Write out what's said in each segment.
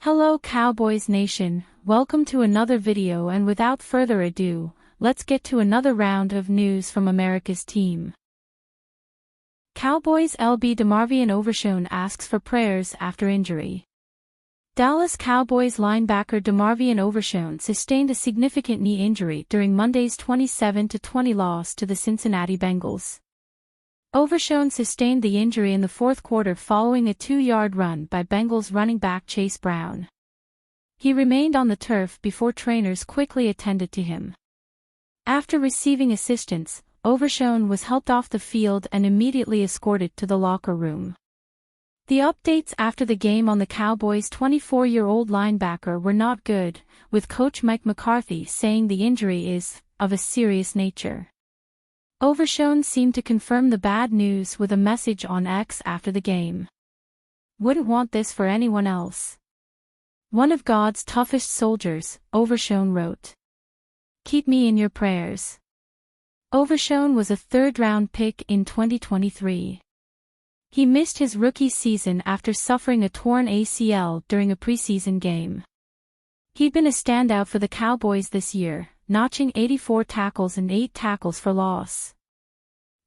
Hello Cowboys Nation, welcome to another video, and without further ado, let's get to another round of news from America's team. Cowboys LB DeMarvion Overshown asks for prayers after injury. Dallas Cowboys linebacker DeMarvion Overshown sustained a significant knee injury during Monday's 27-20 loss to the Cincinnati Bengals. Overshown sustained the injury in the fourth quarter following a 2-yard run by Bengals running back Chase Brown. He remained on the turf before trainers quickly attended to him. After receiving assistance, Overshown was helped off the field and immediately escorted to the locker room. The updates after the game on the Cowboys' 24-year-old linebacker were not good, with coach Mike McCarthy saying the injury is of a serious nature. Overshown seemed to confirm the bad news with a message on X after the game. "Wouldn't want this for anyone else. One of God's toughest soldiers," Overshown wrote. "Keep me in your prayers." Overshown was a third-round pick in 2023. He missed his rookie season after suffering a torn ACL during a preseason game. He'd been a standout for the Cowboys this year, notching 84 tackles and 8 tackles for loss.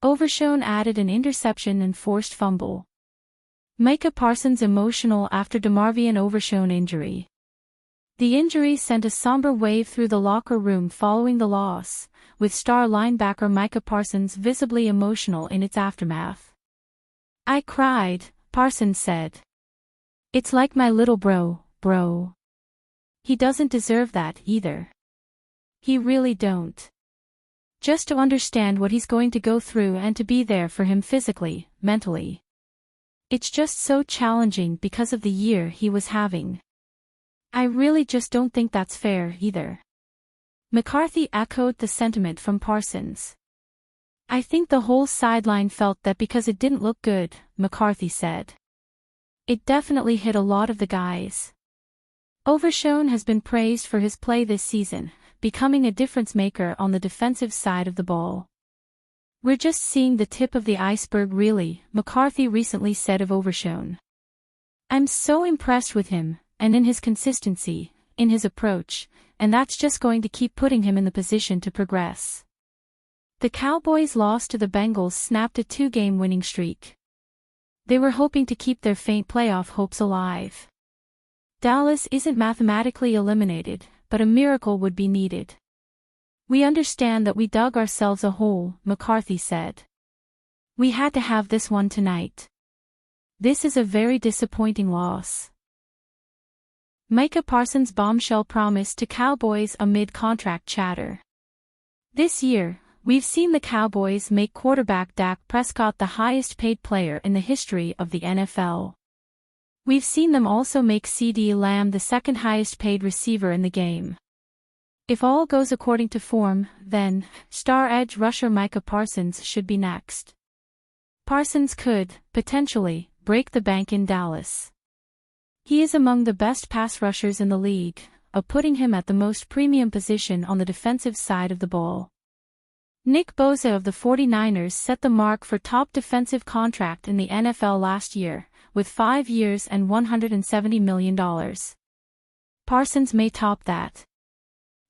Overshown added an interception and forced fumble. Micah Parsons emotional after DeMarvion Overshown injury. The injury sent a somber wave through the locker room following the loss, with star linebacker Micah Parsons visibly emotional in its aftermath. "I cried," Parsons said. "It's like my little bro. He doesn't deserve that either. He really don't. Just to understand what he's going to go through and to be there for him physically, mentally. It's just so challenging because of the year he was having. I really just don't think that's fair either." McCarthy echoed the sentiment from Parsons. "I think the whole sideline felt that because it didn't look good," McCarthy said. "It definitely hit a lot of the guys." Overshown has been praised for his play this season, becoming a difference maker on the defensive side of the ball. "We're just seeing the tip of the iceberg really," McCarthy recently said of Overshown. "I'm so impressed with him, and in his consistency, in his approach, and that's just going to keep putting him in the position to progress." The Cowboys' loss to the Bengals snapped a 2-game winning streak. They were hoping to keep their faint playoff hopes alive. "Dallas isn't mathematically eliminated, but a miracle would be needed. We understand that we dug ourselves a hole," McCarthy said. "We had to have this one tonight. This is a very disappointing loss." Micah Parsons' bombshell promise to Cowboys amid contract chatter. This year, we've seen the Cowboys make quarterback Dak Prescott the highest-paid player in the history of the NFL. We've seen them also make CeeDee Lamb the second highest-paid receiver in the game. If all goes according to form, then, star edge rusher Micah Parsons should be next. Parsons could, potentially, break the bank in Dallas. He is among the best pass rushers in the league, putting him at the most premium position on the defensive side of the ball. Nick Bosa of the 49ers set the mark for top defensive contract in the NFL last year, with 5 years and $170 million. Parsons may top that.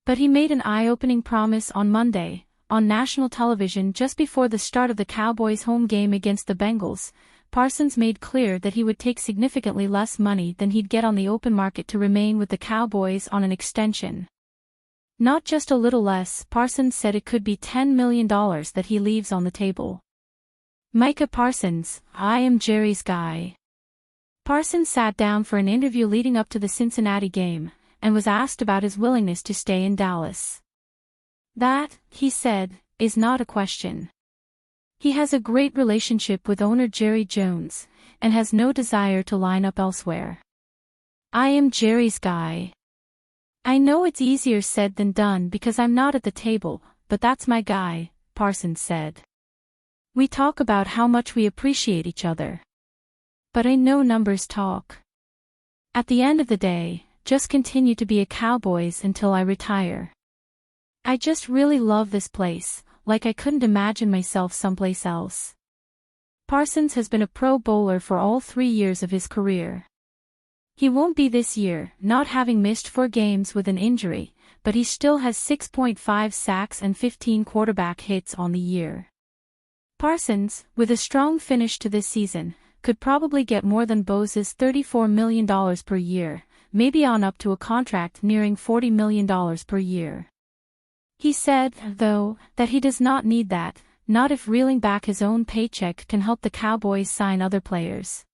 But he made an eye-opening promise on Monday, on national television just before the start of the Cowboys' home game against the Bengals. Parsons made clear that he would take significantly less money than he'd get on the open market to remain with the Cowboys on an extension. Not just a little less, Parsons said it could be $10 million that he leaves on the table. Micah Parsons, "I am Jerry's guy." Parsons sat down for an interview leading up to the Cincinnati game, and was asked about his willingness to stay in Dallas. "That," he said, "is not a question. He has a great relationship with owner Jerry Jones, and has no desire to line up elsewhere. I am Jerry's guy. I know it's easier said than done because I'm not at the table, but that's my guy," Parsons said. "We talk about how much we appreciate each other. But I know numbers talk. At the end of the day, just continue to be a Cowboys until I retire. I just really love this place, like I couldn't imagine myself someplace else." Parsons has been a Pro Bowler for all 3 years of his career. He won't be this year, not having missed 4 games with an injury, but he still has 6.5 sacks and 15 quarterback hits on the year. Parsons, with a strong finish to this season, could probably get more than Bose's $34 million per year, maybe on up to a contract nearing $40 million per year. He said, though, that he does not need that, not if reeling back his own paycheck can help the Cowboys sign other players.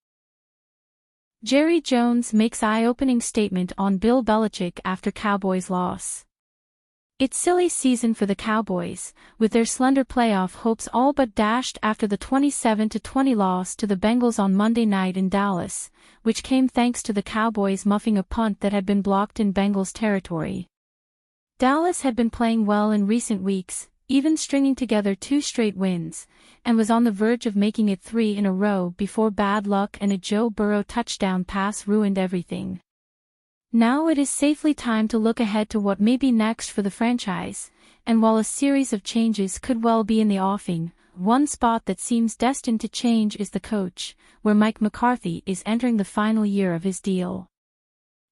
Jerry Jones makes eye-opening statement on Bill Belichick after Cowboys loss. It's silly season for the Cowboys, with their slender playoff hopes all but dashed after the 27-20 loss to the Bengals on Monday night in Dallas, which came thanks to the Cowboys muffing a punt that had been blocked in Bengals territory. Dallas had been playing well in recent weeks, even stringing together 2 straight wins, and was on the verge of making it 3 in a row before bad luck and a Joe Burrow touchdown pass ruined everything. Now it is safely time to look ahead to what may be next for the franchise, and while a series of changes could well be in the offing, one spot that seems destined to change is the coach, where Mike McCarthy is entering the final year of his deal.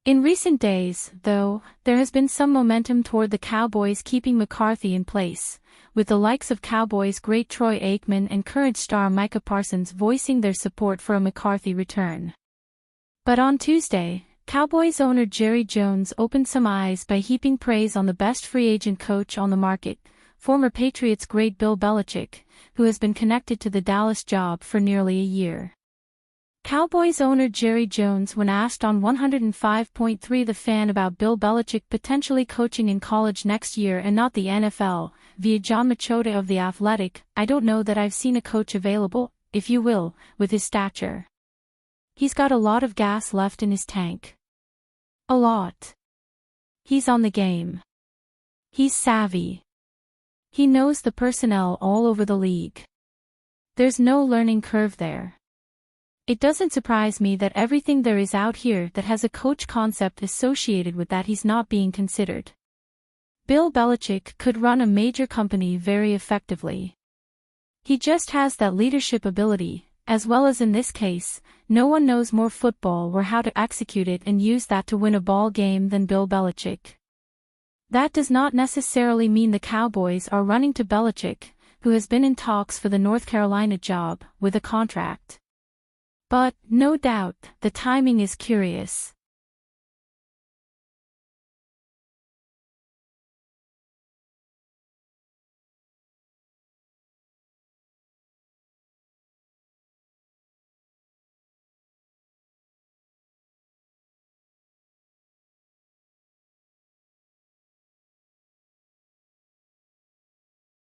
In recent days, though, there has been some momentum toward the Cowboys keeping McCarthy in place, with the likes of Cowboys great Troy Aikman and current star Micah Parsons voicing their support for a McCarthy return. But on Tuesday, Cowboys owner Jerry Jones opened some eyes by heaping praise on the best free agent coach on the market, former Patriots great Bill Belichick, who has been connected to the Dallas job for nearly a year. Cowboys owner Jerry Jones, when asked on 105.3 The Fan about Bill Belichick potentially coaching in college next year and not the NFL, via John Machota of The Athletic, "I don't know that I've seen a coach available, if you will, with his stature. He's got a lot of gas left in his tank. A lot. He's on the game. He's savvy. He knows the personnel all over the league. There's no learning curve there. It doesn't surprise me that everything there is out here that has a coach concept associated with that he's not being considered. Bill Belichick could run a major company very effectively. He just has that leadership ability, as well as in this case, no one knows more football or how to execute it and use that to win a ball game than Bill Belichick. That does not necessarily mean the Cowboys are running to Belichick, who has been in talks for the North Carolina job, with a contract. But, no doubt, the timing is curious.